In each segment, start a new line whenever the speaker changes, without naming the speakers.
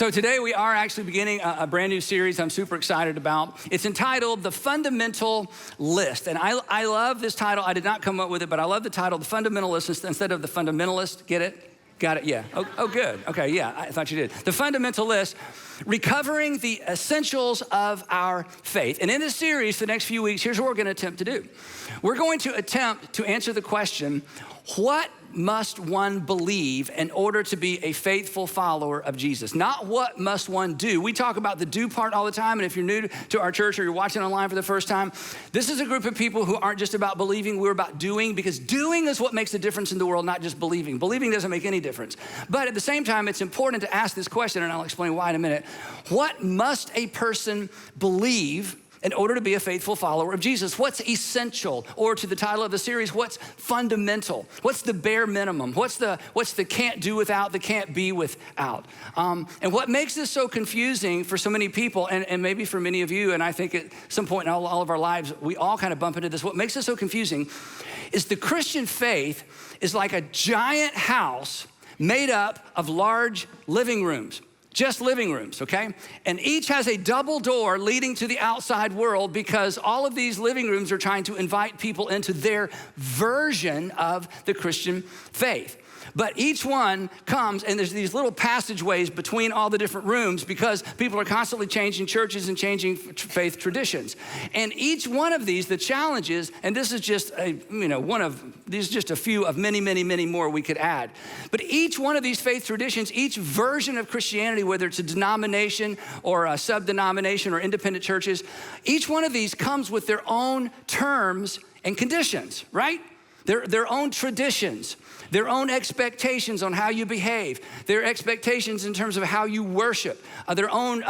So today we are actually beginning a brand new series I'm super excited about. It's entitled The Fundamental List. And I love this title. I did not come up with it, but I love the title, The Fundamental List, instead of The Fundamentalist. Get it? Got it? Yeah. Oh, good. Okay, yeah, I thought you did. The Fundamental List, recovering the essentials of our faith. And in this series, the next few weeks, here's what we're going to attempt to do. We're going to attempt to answer the question, what must one believe in order to be a faithful follower of Jesus? Not what must one do. We talk about the do part all the time, and if you're new to our church or you're watching online for the first time, this is a group of people who aren't just about believing, we're about doing, because doing is what makes a difference in the world, not just believing. Believing doesn't make any difference. But at the same time, it's important to ask this question, and I'll explain why in a minute. What must a person believe in order to be a faithful follower of Jesus? What's essential? Or to the title of the series, what's fundamental? What's the bare minimum? What's the can't do without, the can't be without? And what makes this so confusing for so many people, and maybe for many of you, and I think at some point in all of our lives, we all kind of bump into this. What makes it so confusing is the Christian faith is like a giant house made up of large living rooms. Just living rooms, okay? And each has a double door leading to the outside world because all of these living rooms are trying to invite people into their version of the Christian faith. But each one comes, and there's these little passageways between all the different rooms because people are constantly changing churches and changing faith traditions. And each one of these, the challenge is, and this is just these are just a few of many, many, many more we could add. But each one of these faith traditions, each version of Christianity, whether it's a denomination or a sub-denomination or independent churches, each one of these comes with their own terms and conditions, right? Their own traditions, their own expectations on how you behave, their expectations in terms of how you worship, their own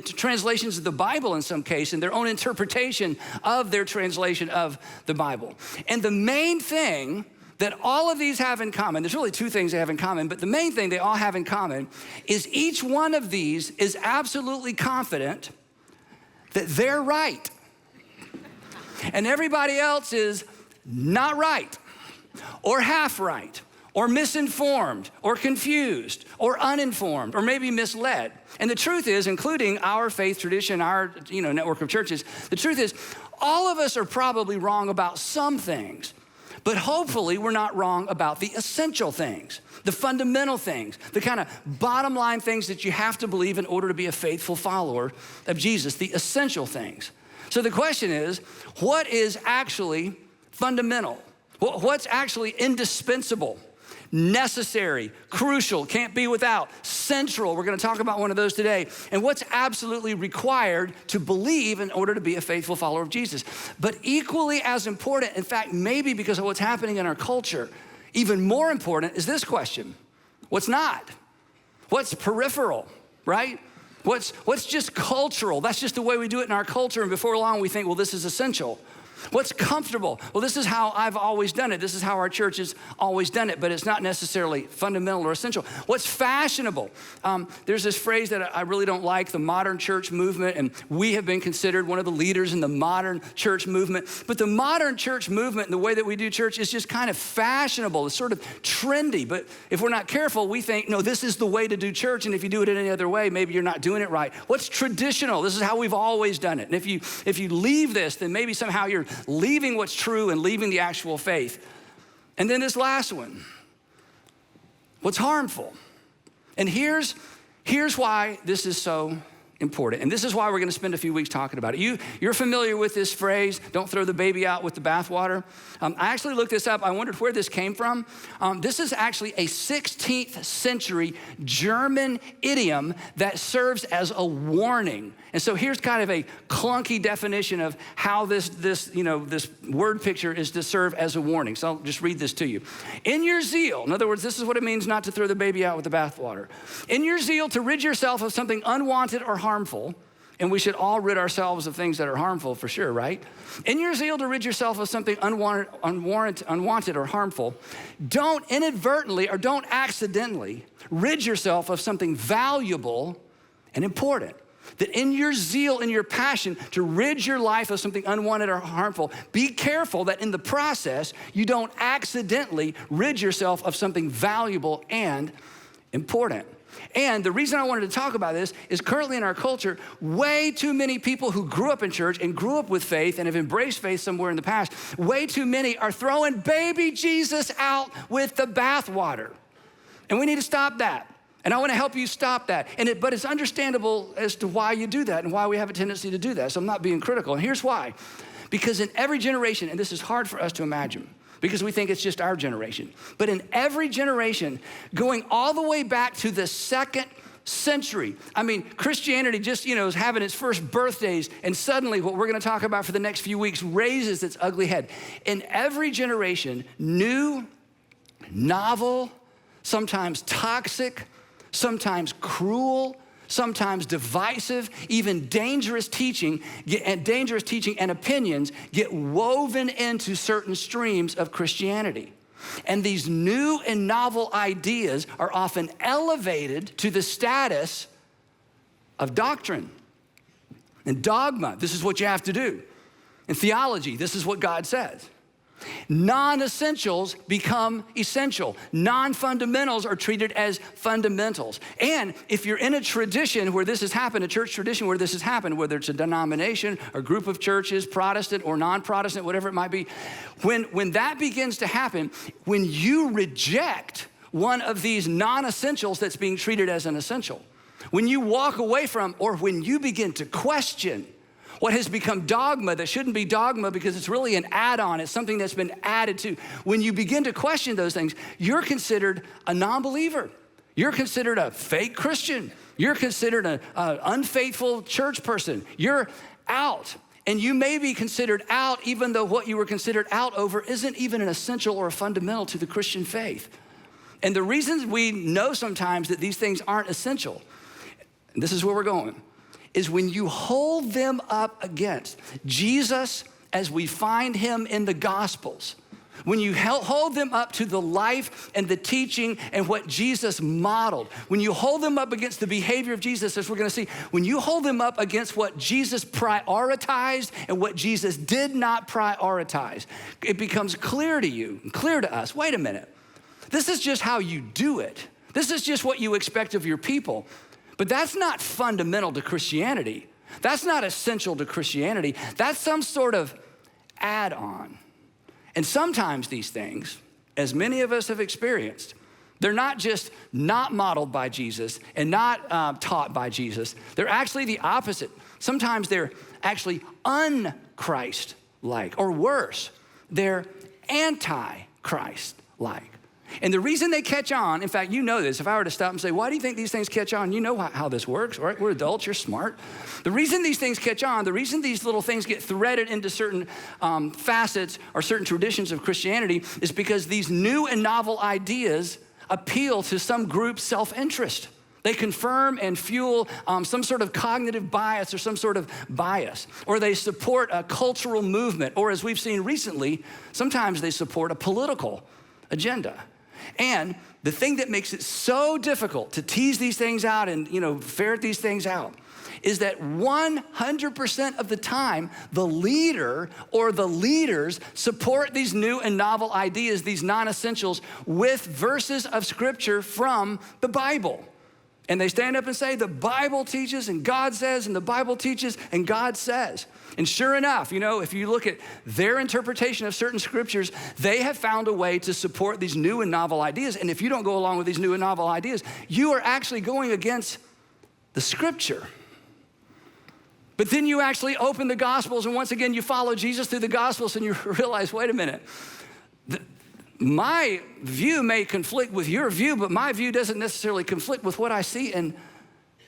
translations of the Bible in some case, and their own interpretation of their translation of the Bible. And the main thing that all of these have in common, there's really two things they have in common, but the main thing they all have in common is each one of these is absolutely confident that they're right. And everybody else is not right, or half right, or misinformed, or confused, or uninformed, or maybe misled. And the truth is, including our faith tradition, our network of churches, the truth is, all of us are probably wrong about some things, but hopefully we're not wrong about the essential things, the fundamental things, the kind of bottom line things that you have to believe in order to be a faithful follower of Jesus, the essential things. So the question is, what is actually fundamental? What's actually indispensable, necessary, crucial, can't be without, central? We're gonna talk about one of those today. And what's absolutely required to believe in order to be a faithful follower of Jesus. But equally as important, in fact, maybe because of what's happening in our culture, even more important is this question: what's not? What's peripheral, right? What's just cultural? That's just the way we do it in our culture, and before long we think, well, this is essential. What's comfortable? Well, this is how I've always done it. This is how our church has always done it, but it's not necessarily fundamental or essential. What's fashionable? There's this phrase that I really don't like, the modern church movement, and we have been considered one of the leaders in the modern church movement. But the modern church movement and the way that we do church is just kind of fashionable. It's sort of trendy, but if we're not careful, we think, no, this is the way to do church, and if you do it any other way, maybe you're not doing it right. What's traditional? This is how we've always done it. And if you leave this, then maybe somehow you're leaving what's true and leaving the actual faith. And then this last one, what's harmful? And here's why this is so important. And this is why we're gonna spend a few weeks talking about it. You're familiar with this phrase, don't throw the baby out with the bathwater. I actually looked this up. I wondered where this came from. This is actually a 16th century German idiom that serves as a warning. And so here's kind of a clunky definition of how this word picture is to serve as a warning. So I'll just read this to you. In your zeal, in other words, this is what it means not to throw the baby out with the bathwater. In your zeal to rid yourself of something unwanted or harmful, and we should all rid ourselves of things that are harmful for sure, right? In your zeal to rid yourself of something unwanted or harmful, don't inadvertently or don't accidentally rid yourself of something valuable and important. That in your zeal, in your passion to rid your life of something unwanted or harmful, be careful that in the process, you don't accidentally rid yourself of something valuable and important. And the reason I wanted to talk about this is currently in our culture, way too many people who grew up in church and grew up with faith and have embraced faith somewhere in the past, way too many are throwing baby Jesus out with the bathwater. And we need to stop that. And I want to help you stop that. But it's understandable as to why you do that and why we have a tendency to do that. So I'm not being critical. And here's why. Because in every generation, and this is hard for us to imagine, because we think it's just our generation, but in every generation, going all the way back to the 2nd century, I mean, Christianity just, is having its first birthdays, and suddenly what we're gonna talk about for the next few weeks raises its ugly head. In every generation, new, novel, sometimes toxic, sometimes cruel, sometimes divisive, even dangerous teaching and opinions get woven into certain streams of Christianity. And these new and novel ideas are often elevated to the status of doctrine and dogma. This is what you have to do. In theology, this is what God says. Non-essentials become essential. Non-fundamentals are treated as fundamentals. And if you're in a tradition where this has happened, a church tradition where this has happened, whether it's a denomination, a group of churches, Protestant or non-Protestant, whatever it might be, when that begins to happen, when you reject one of these non-essentials that's being treated as an essential, when you walk away from, or when you begin to question what has become dogma that shouldn't be dogma because it's really an add-on, it's something that's been added to. When you begin to question those things, you're considered a non-believer. You're considered a fake Christian. You're considered an unfaithful church person. You're out. And you may be considered out even though what you were considered out over isn't even an essential or a fundamental to the Christian faith. And the reasons we know sometimes that these things aren't essential, and this is where we're going, is when you hold them up against Jesus as we find him in the Gospels, when you hold them up to the life and the teaching and what Jesus modeled, when you hold them up against the behavior of Jesus, as we're gonna see, when you hold them up against what Jesus prioritized and what Jesus did not prioritize, it becomes clear to you, clear to us, wait a minute, this is just how you do it. This is just what you expect of your people. But that's not fundamental to Christianity. That's not essential to Christianity. That's some sort of add-on. And sometimes these things, as many of us have experienced, they're not just not modeled by Jesus and not taught by Jesus. They're actually the opposite. Sometimes they're actually un-Christ-like, or worse, they're anti-Christ-like. And the reason they catch on, in fact, you know this. If I were to stop and say, why do you think these things catch on? You know how this works, right? We're adults, you're smart. The reason these things catch on, the reason these little things get threaded into certain facets or certain traditions of Christianity is because these new and novel ideas appeal to some group's self-interest. They confirm and fuel some sort of cognitive bias or some sort of bias, or they support a cultural movement, or as we've seen recently, sometimes they support a political agenda. And the thing that makes it so difficult to tease these things out and, ferret these things out is that 100% of the time, the leader or the leaders support these new and novel ideas, these non-essentials, with verses of scripture from the Bible. And they stand up and say, the Bible teaches and God says, and the Bible teaches and God says. And sure enough, if you look at their interpretation of certain scriptures, they have found a way to support these new and novel ideas. And if you don't go along with these new and novel ideas, you are actually going against the scripture. But then you actually open the Gospels, and once again, you follow Jesus through the Gospels, and you realize, wait a minute, my view may conflict with your view, but my view doesn't necessarily conflict with what I see in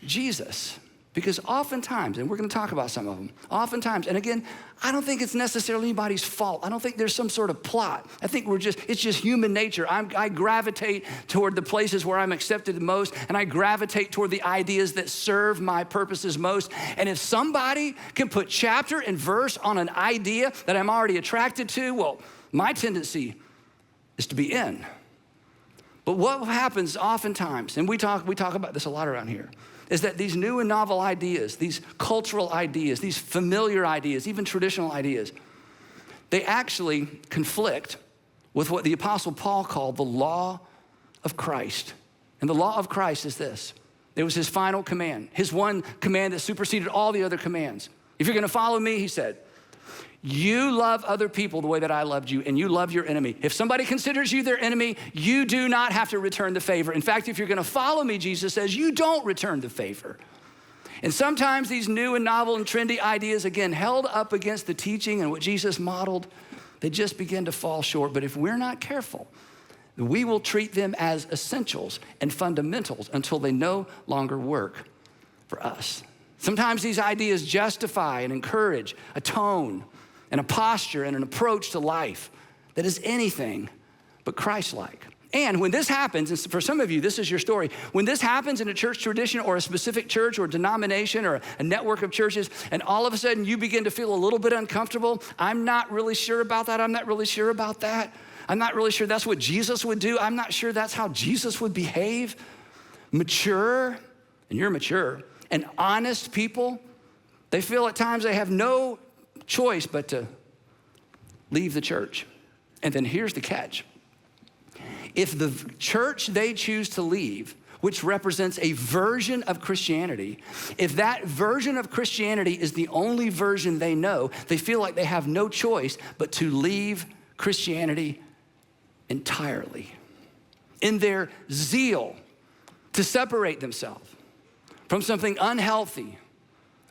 Jesus. Because oftentimes, and we're gonna talk about some of them, oftentimes, and again, I don't think it's necessarily anybody's fault. I don't think there's some sort of plot. I think it's just human nature. I gravitate toward the places where I'm accepted the most, and I gravitate toward the ideas that serve my purposes most. And if somebody can put chapter and verse on an idea that I'm already attracted to, well, my tendency is to be in. But what happens oftentimes, and we talk about this a lot around here, is that these new and novel ideas, these cultural ideas, these familiar ideas, even traditional ideas, they actually conflict with what the Apostle Paul called the law of Christ. And the law of Christ is this: It was his final command, his one command that superseded all the other commands. If you're gonna follow me, he said, you love other people the way that I loved you, and you love your enemy. If somebody considers you their enemy, you do not have to return the favor. In fact, if you're gonna follow me, Jesus says, you don't return the favor. And sometimes these new and novel and trendy ideas, again, held up against the teaching and what Jesus modeled, they just begin to fall short. But if we're not careful, we will treat them as essentials and fundamentals until they no longer work for us. Sometimes these ideas justify and encourage a tone and a posture and an approach to life that is anything but Christ-like. And when this happens, and for some of you, this is your story, when this happens in a church tradition or a specific church or denomination or a network of churches, and all of a sudden you begin to feel a little bit uncomfortable, I'm not really sure about that, I'm not really sure about that, I'm not really sure that's what Jesus would do, I'm not sure that's how Jesus would behave. Mature, and you're mature, and honest people, they feel at times they have no choice but to leave the church. And then here's the catch. If the church they choose to leave, which represents a version of Christianity, if that version of Christianity is the only version they know, they feel like they have no choice but to leave Christianity entirely. In their zeal to separate themselves from something unhealthy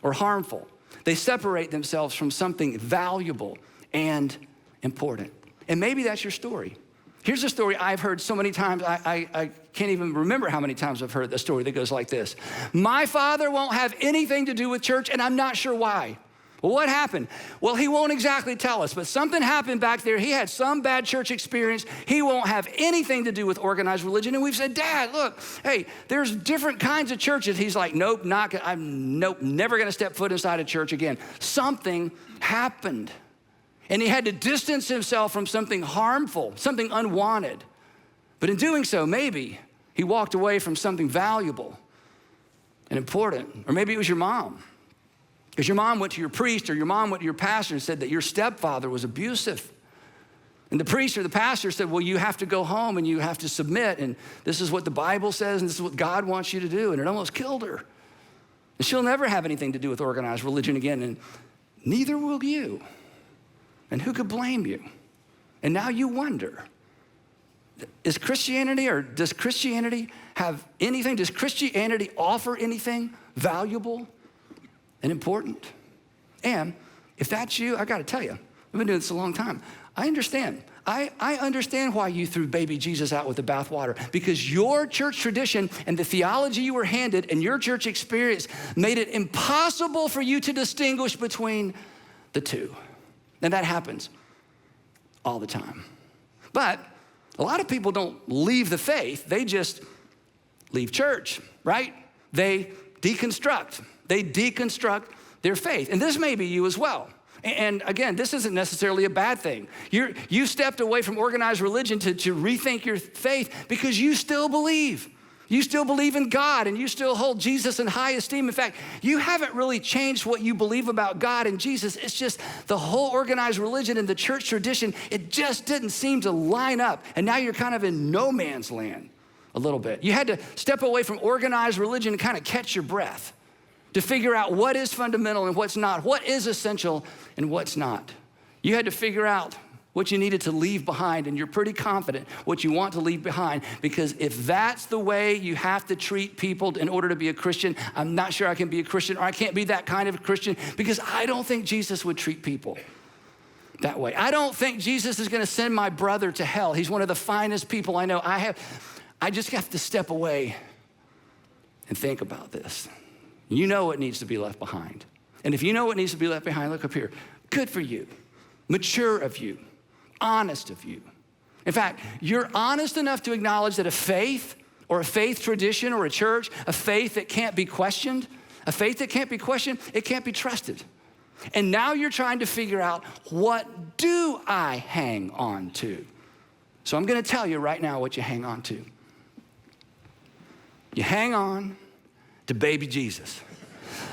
or harmful, they separate themselves from something valuable and important. And maybe that's your story. Here's a story I've heard so many times, I can't even remember how many times I've heard the story that goes like this. My father won't have anything to do with church, and I'm not sure why. Well, what happened? Well, he won't exactly tell us, but something happened back there. He had some bad church experience. He won't have anything to do with organized religion. And we've said, Dad, look, hey, there's different kinds of churches. He's like, nope, never gonna step foot inside a church again. Something happened. And he had to distance himself from something harmful, something unwanted. But in doing so, maybe he walked away from something valuable and important. Or maybe it was your mom. Because your mom went to your priest or your mom went to your pastor and said that your stepfather was abusive. And the priest or the pastor said, well, you have to go home and you have to submit. And this is what the Bible says and this is what God wants you to do. And it almost killed her. And she'll never have anything to do with organized religion again. And neither will you. And who could blame you? And now you wonder, is Christianity or does Christianity have anything? Does Christianity offer anything valuable and important? And if that's you, I gotta tell you, I've been doing this a long time. I understand. I understand why you threw baby Jesus out with the bathwater, because your church tradition and the theology you were handed and your church experience made it impossible for you to distinguish between the two. And that happens all the time. But a lot of people don't leave the faith, they just leave church, right? They deconstruct their faith. And this may be you as well. And again, this isn't necessarily a bad thing. You stepped away from organized religion to rethink your faith because you still believe. You still believe in God and you still hold Jesus in high esteem. In fact, you haven't really changed what you believe about God and Jesus. It's just the whole organized religion and the church tradition, it just didn't seem to line up. And now you're kind of in no man's land a little bit. You had to step away from organized religion and kind of catch your breath to figure out what is fundamental and what's not, what is essential and what's not. You had to figure out what you needed to leave behind, and you're pretty confident what you want to leave behind, because if that's the way you have to treat people in order to be a Christian, I'm not sure I can be a Christian, or I can't be that kind of a Christian, because I don't think Jesus would treat people that way. I don't think Jesus is gonna send my brother to hell. He's one of the finest people I know. I just have to step away and think about this. You know what needs to be left behind. And if you know what needs to be left behind, look up here. Good for you, mature of you, honest of you. In fact, you're honest enough to acknowledge that a faith or a faith tradition or a church, a faith that can't be questioned, it can't be trusted. And now you're trying to figure out, what do I hang on to? So I'm gonna tell you right now what you hang on to. You hang on to baby Jesus.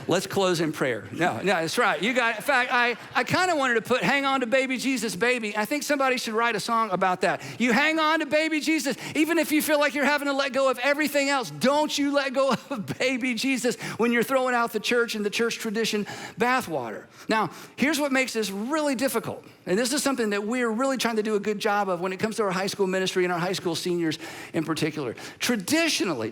Let's close in prayer. No, that's right. You got it. In fact, I kind of wanted to put hang on to baby Jesus, baby. I think somebody should write a song about that. You hang on to baby Jesus. Even if you feel like you're having to let go of everything else, don't you let go of baby Jesus when you're throwing out the church and the church tradition bathwater. Now, here's what makes this really difficult. And this is something that we're really trying to do a good job of when it comes to our high school ministry and our high school seniors in particular. Traditionally,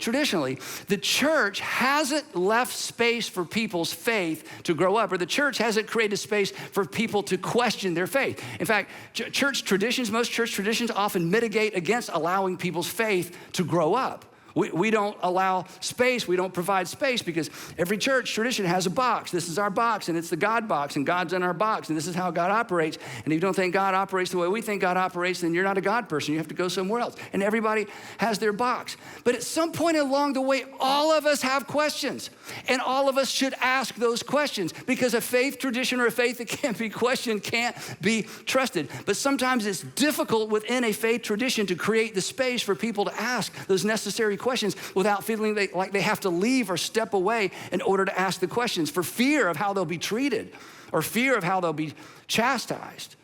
the church hasn't left space for people's faith to grow up, or the church hasn't created space for people to question their faith. In fact, most church traditions often mitigate against allowing people's faith to grow up. We don't allow space, we don't provide space because every church tradition has a box. This is our box and it's the God box and God's in our box and this is how God operates. And if you don't think God operates the way we think God operates, then you're not a God person. You have to go somewhere else. And everybody has their box. But at some point along the way, all of us have questions and all of us should ask those questions because a faith tradition or a faith that can't be questioned can't be trusted. But sometimes it's difficult within a faith tradition to create the space for people to ask those necessary questions without feeling like they have to leave or step away in order to ask the questions for fear of how they'll be treated or fear of how they'll be chastised.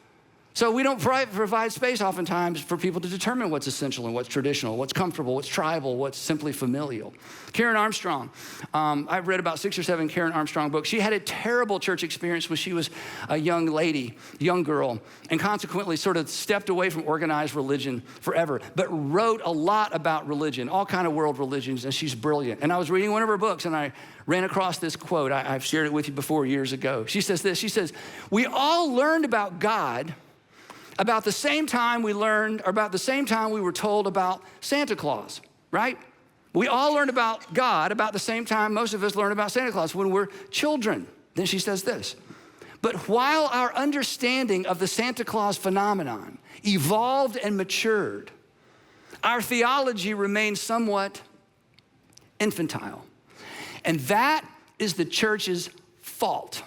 So we don't provide space oftentimes for people to determine what's essential and what's traditional, what's comfortable, what's tribal, what's simply familial. Karen Armstrong, I've read about 6 or 7 Karen Armstrong books. She had a terrible church experience when she was a young lady, young girl, and consequently sort of stepped away from organized religion forever, but wrote a lot about religion, all kind of world religions, and she's brilliant. And I was reading one of her books and I ran across this quote. I've shared it with you before years ago. She says this, she says, "We all learned about God about the same time we were told about Santa Claus, right? We all learned about God about the same time most of us learn about Santa Claus when we're children." Then she says this, "But while our understanding of the Santa Claus phenomenon evolved and matured, our theology remained somewhat infantile. And that is the church's fault.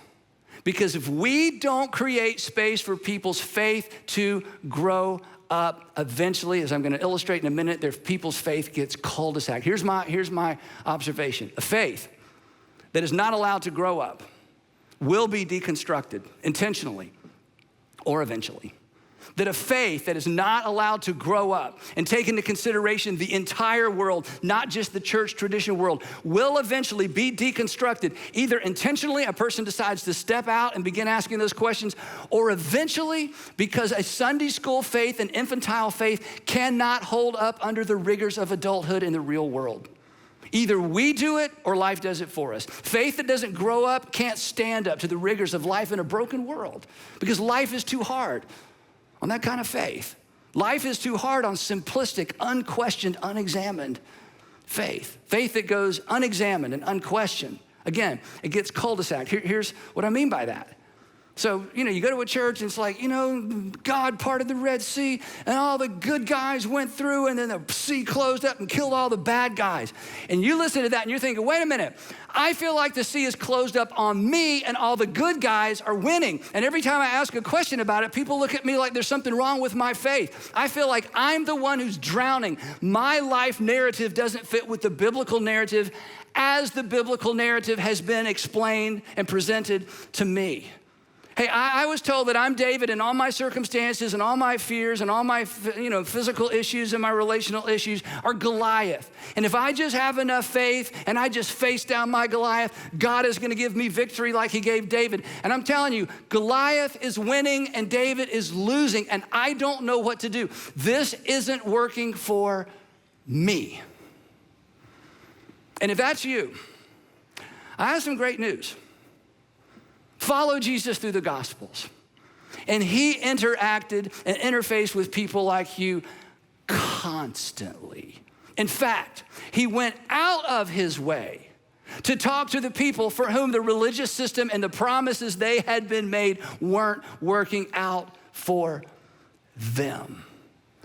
Because if we don't create space for people's faith to grow up, eventually, as I'm going to illustrate in a minute, their people's faith gets cul-de-sac. Here's my observation. A faith that is not allowed to grow up will be deconstructed intentionally or eventually. That a faith that is not allowed to grow up and take into consideration the entire world, not just the church tradition world, will eventually be deconstructed. Either intentionally, a person decides to step out and begin asking those questions, or eventually, because a Sunday school faith and infantile faith cannot hold up under the rigors of adulthood in the real world. Either we do it or life does it for us. Faith that doesn't grow up can't stand up to the rigors of life in a broken world because life is too hard on that kind of faith. Life is too hard on simplistic, unquestioned, unexamined faith. Faith that goes unexamined and unquestioned. Again, it gets cul-de-sac. Here's what I mean by that. So, you go to a church and it's like, God parted the Red Sea and all the good guys went through and then the sea closed up and killed all the bad guys. And you listen to that and you're thinking, wait a minute, I feel like the sea is closed up on me and all the good guys are winning. And every time I ask a question about it, people look at me like there's something wrong with my faith. I feel like I'm the one who's drowning. My life narrative doesn't fit with the biblical narrative as the biblical narrative has been explained and presented to me. Hey, I was told that I'm David and all my circumstances and all my fears and all my physical issues and my relational issues are Goliath. And if I just have enough faith and I just face down my Goliath, God is gonna give me victory like he gave David. And I'm telling you, Goliath is winning and David is losing and I don't know what to do. This isn't working for me. And if that's you, I have some great news. Follow Jesus through the Gospels. And he interacted and interfaced with people like you constantly. In fact, he went out of his way to talk to the people for whom the religious system and the promises they had been made weren't working out for them.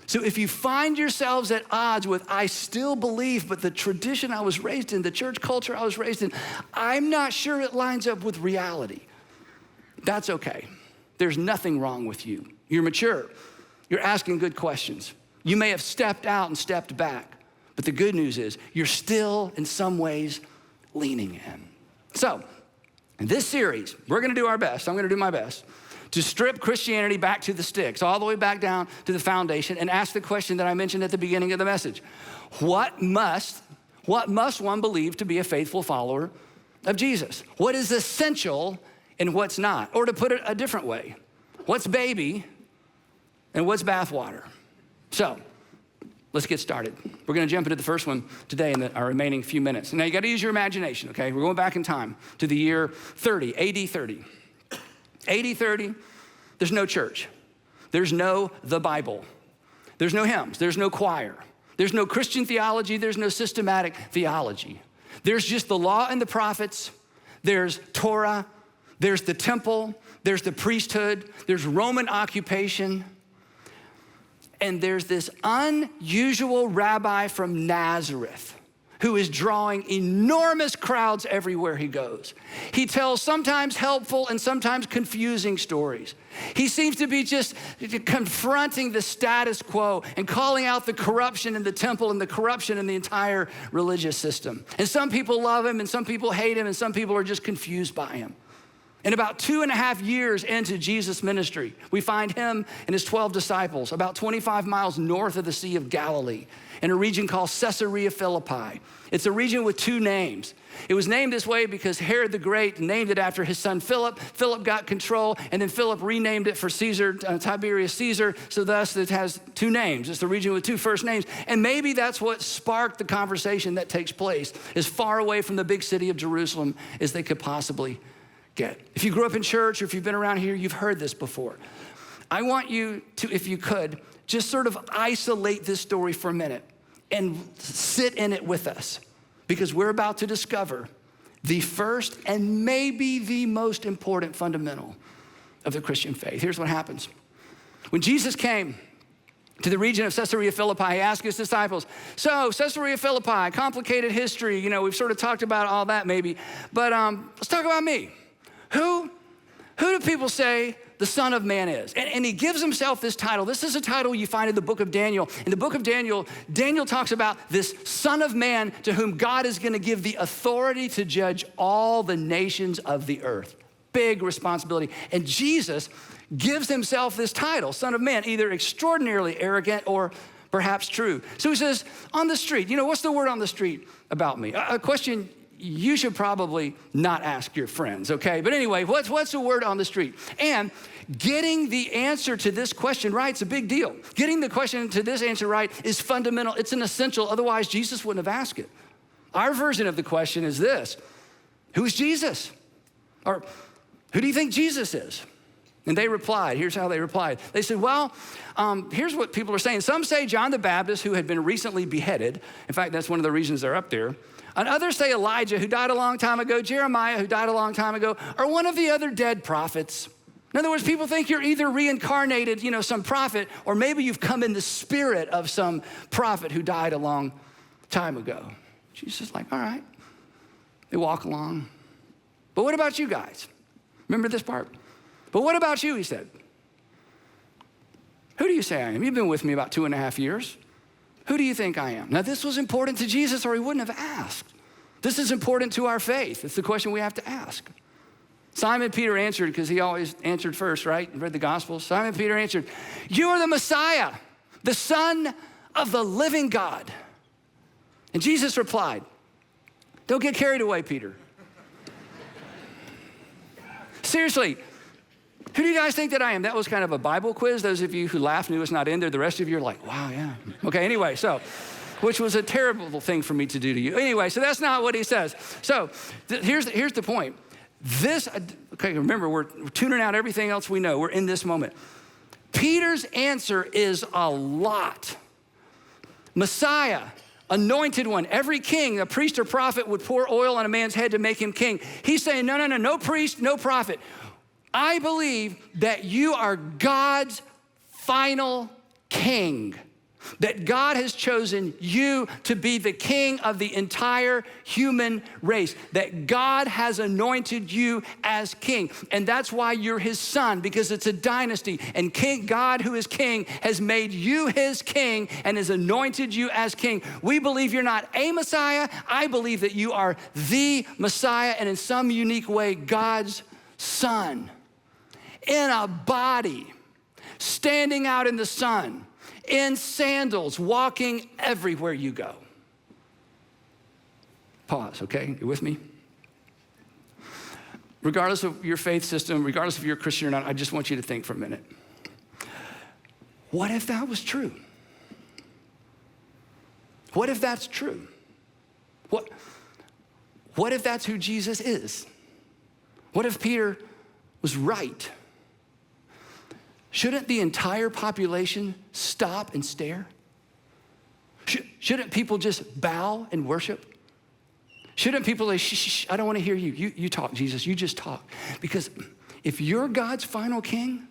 So if you find yourselves at odds with, I still believe, but the tradition I was raised in, the church culture I was raised in, I'm not sure it lines up with reality. That's okay. There's nothing wrong with you. You're mature. You're asking good questions. You may have stepped out and stepped back, but the good news is you're still in some ways leaning in. So In this series, we're gonna do our best, I'm gonna do my best, to strip Christianity back to the sticks, all the way back down to the foundation, and ask the question that I mentioned at the beginning of the message. What must one believe to be a faithful follower of Jesus? What is essential and what's not? Or to put it a different way, what's baby and what's bathwater? So, let's get started. We're gonna jump into the first one today in our remaining few minutes. Now you gotta use your imagination, okay? We're going back in time to the year 30, AD 30. AD 30, there's no church. There's no the Bible. There's no hymns, there's no choir. There's no Christian theology, there's no systematic theology. There's just the law and the prophets, there's Torah, there's the temple, there's the priesthood, there's Roman occupation, and there's this unusual rabbi from Nazareth who is drawing enormous crowds everywhere he goes. He tells sometimes helpful and sometimes confusing stories. He seems to be just confronting the status quo and calling out the corruption in the temple and the corruption in the entire religious system. And some people love him and some people hate him and some people are just confused by him. And about 2.5 years into Jesus' ministry, we find him and his 12 disciples about 25 miles north of the Sea of Galilee in a region called Caesarea Philippi. It's a region with 2 names. It was named this way because Herod the Great named it after his son Philip. Philip got control, and then Philip renamed it for Caesar, Tiberius Caesar, so thus it has 2 names. It's the region with 2 first names. And maybe that's what sparked the conversation that takes place as far away from the big city of Jerusalem as they could possibly get. If you grew up in church or if you've been around here, you've heard this before. I want you to, if you could, just sort of isolate this story for a minute and sit in it with us, because we're about to discover the first and maybe the most important fundamental of the Christian faith. Here's what happens. When Jesus came to the region of Caesarea Philippi, he asked his disciples, so Caesarea Philippi, complicated history, we've sort of talked about all that maybe, but let's talk about me. Who do people say the Son of Man is? And he gives himself this title. This is a title you find in the book of Daniel. In the book of Daniel, Daniel talks about this Son of Man to whom God is gonna give the authority to judge all the nations of the earth. Big responsibility. And Jesus gives himself this title, Son of Man, either extraordinarily arrogant or perhaps true. So he says, on the street, what's the word on the street about me? A question you should probably not ask your friends, okay? But anyway, what's the word on the street? And getting the answer to this question right is a big deal. Getting the question to this answer right is fundamental. It's an essential. Otherwise, Jesus wouldn't have asked it. Our version of the question is this: who's Jesus? Or who do you think Jesus is? And they replied, here's how they replied. They said, well, here's what people are saying. Some say John the Baptist, who had been recently beheaded. In fact, that's one of the reasons they're up there. And others say Elijah, who died a long time ago, Jeremiah, who died a long time ago, or one of the other dead prophets. In other words, people think you're either reincarnated, some prophet, or maybe you've come in the spirit of some prophet who died a long time ago. Jesus is like, all right. They walk along. But what about you guys? Remember this part? But what about you, he said. Who do you say I am? You've been with me about 2.5 years. Who do you think I am? Now, this was important to Jesus or he wouldn't have asked. This is important to our faith. It's the question we have to ask. Simon Peter answered, because he always answered first, right? You read the Gospels. Simon Peter answered, you are the Messiah, the Son of the living God. And Jesus replied, don't get carried away, Peter. Seriously, who do you guys think that I am? That was kind of a Bible quiz. Those of you who laughed knew it's not in there. The rest of you are like, wow, yeah. Okay, anyway, which was a terrible thing for me to do to you. Anyway, so that's not what he says. So here's the point. Remember, we're tuning out everything else we know. We're in this moment. Peter's answer is a lot. Messiah, anointed one. Every king, a priest or prophet, would pour oil on a man's head to make him king. He's saying, no priest, no prophet. I believe that you are God's final king. that God has chosen you to be the king of the entire human race, that God has anointed you as king. And that's why you're his son, because it's a dynasty. And God, who is king, has made you his king and has anointed you as king. We believe you're not a Messiah. I believe that you are the Messiah, and in some unique way, God's son in a body, standing out in the sun, in sandals, walking everywhere you go. Pause, okay? You with me? Regardless of your faith system, regardless if you're a Christian or not, I just want you to think for a minute. What if that was true? What if that's true? What if that's who Jesus is? What if Peter was right? Shouldn't the entire population stop and stare? Shouldn't people just bow and worship? Shouldn't people say, shh, I don't want to hear you. You talk, Jesus, you just talk. Because if you're God's final king,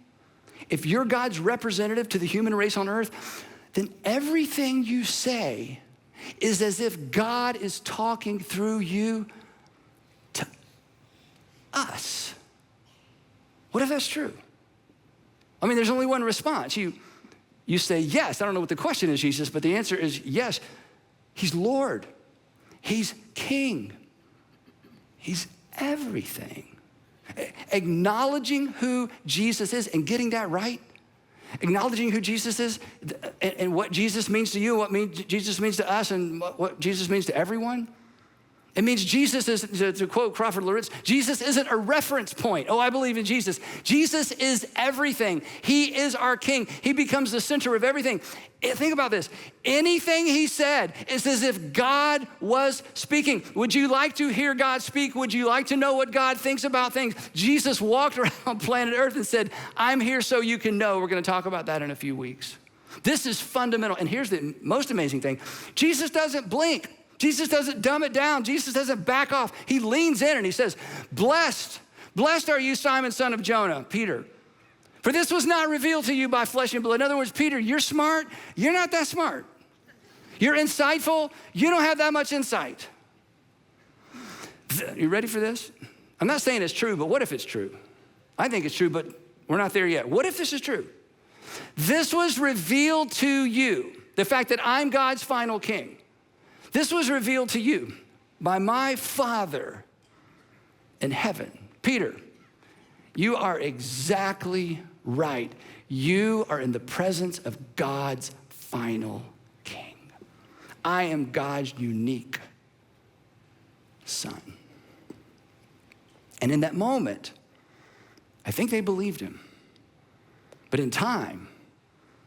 if you're God's representative to the human race on earth, then everything you say is as if God is talking through you to us. What if that's true? I mean, there's only one response. You say yes. I don't know what the question is, Jesus, but the answer is yes. He's Lord. He's King. He's everything. Acknowledging who Jesus is and getting that right, acknowledging who Jesus is and what Jesus means to you, what Jesus means to us, and what Jesus means to everyone. It means Jesus is, to quote Crawford Loritz, Jesus isn't a reference point. Oh, I believe in Jesus. Jesus is everything. He is our king. He becomes the center of everything. Think about this. Anything he said is as if God was speaking. Would you like to hear God speak? Would you like to know what God thinks about things? Jesus walked around planet Earth and said, I'm here so you can know. We're going to talk about that in a few weeks. This is fundamental. And here's the most amazing thing. Jesus doesn't blink. Jesus doesn't dumb it down. Jesus doesn't back off. He leans in and he says, blessed are you, Simon, son of Jonah, Peter. For this was not revealed to you by flesh and blood. In other words, Peter, you're smart. You're not that smart. You're insightful. You don't have that much insight. You ready for this? I'm not saying it's true, but what if it's true? I think it's true, but we're not there yet. What if this is true? This was revealed to you, the fact that I'm God's final king. This was revealed to you by my Father in heaven. Peter, you are exactly right. You are in the presence of God's final king. I am God's unique son. And in that moment, I think they believed him. But in time,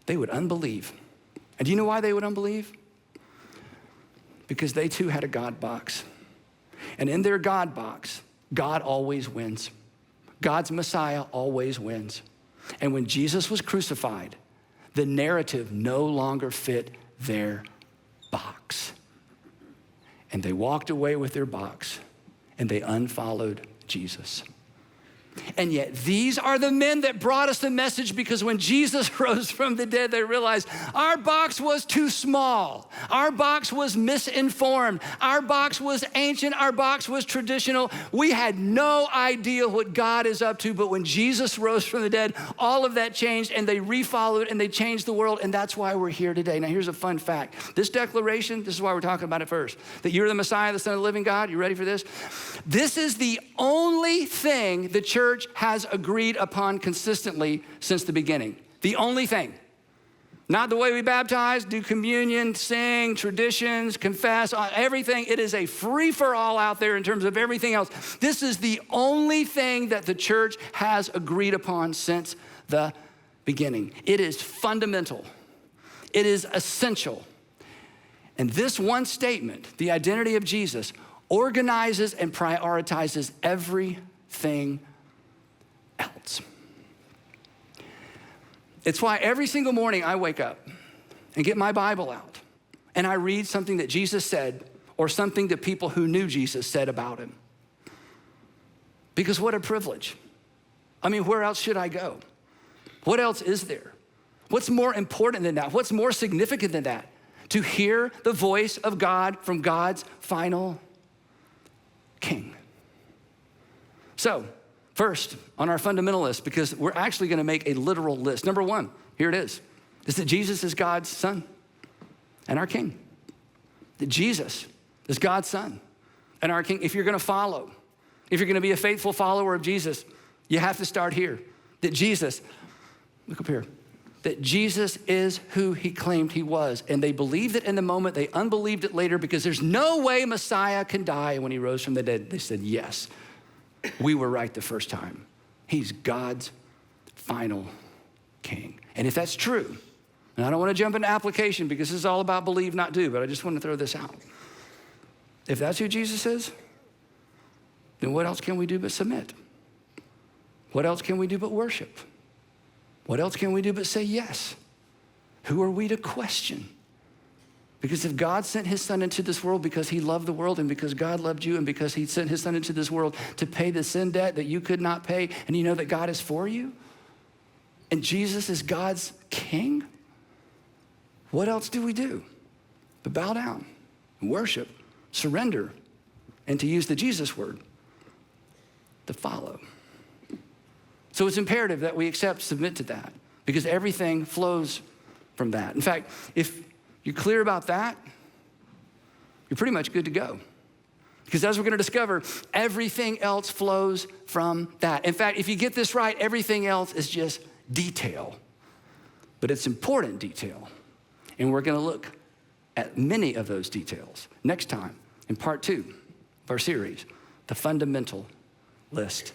they would unbelieve. And do you know why they would unbelieve? Because they too had a God box. And in their God box, God always wins. God's Messiah always wins. And when Jesus was crucified, the narrative no longer fit their box. And they walked away with their box and they unfollowed Jesus. And yet these are the men that brought us the message, because when Jesus rose from the dead, they realized our box was too small. Our box was misinformed. Our box was ancient. Our box was traditional. We had no idea what God is up to, but when Jesus rose from the dead, all of that changed, and they refollowed and they changed the world, and that's why we're here today. Now here's a fun fact. This declaration, this is why we're talking about it first, that you're the Messiah, the Son of the living God. You ready for this? This is the only thing the church has agreed upon consistently since the beginning. The only thing. Not the way we baptize, do communion, sing, traditions, confess, everything. It is a free-for-all out there in terms of everything else. This is the only thing that the church has agreed upon since the beginning. It is fundamental. It is essential. And this one statement, the identity of Jesus, organizes and prioritizes everything else. It's why every single morning I wake up and get my Bible out and I read something that Jesus said or something that people who knew Jesus said about him. Because what a privilege. I mean, where else should I go? What else is there? What's more important than that? What's more significant than that? To hear the voice of God from God's final king. So, first on our fundamental list, because we're actually gonna make a literal list. Number one, here it is that Jesus is God's son and our king. That Jesus is God's son and our king. If you're gonna follow, if you're gonna be a faithful follower of Jesus, you have to start here. That Jesus, look up here, that Jesus is who he claimed he was. And they believed it in the moment, they unbelieved it later, because there's no way Messiah can die. And when he rose from the dead, they said, yes, we were right the first time. He's God's final king. And if that's true, and I don't want to jump into application because this is all about believe, not do, but I just want to throw this out. If that's who Jesus is, then what else can we do but submit? What else can we do but worship? What else can we do but say yes? Who are we to question? Because if God sent his son into this world because he loved the world and because God loved you and because he sent his son into this world to pay the sin debt that you could not pay, and you know that God is for you, and Jesus is God's king, what else do we do but bow down and worship, surrender, and to use the Jesus word, to follow? So it's imperative that we accept, submit to that, because everything flows from that. In fact, if you're clear about that, you're pretty much good to go. Because as we're gonna discover, everything else flows from that. In fact, if you get this right, everything else is just detail. But it's important detail. And we're gonna look at many of those details next time in part 2 of our series, The Fundamental List,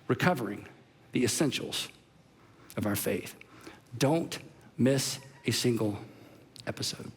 recovering the essentials of our faith. Don't miss a single episode.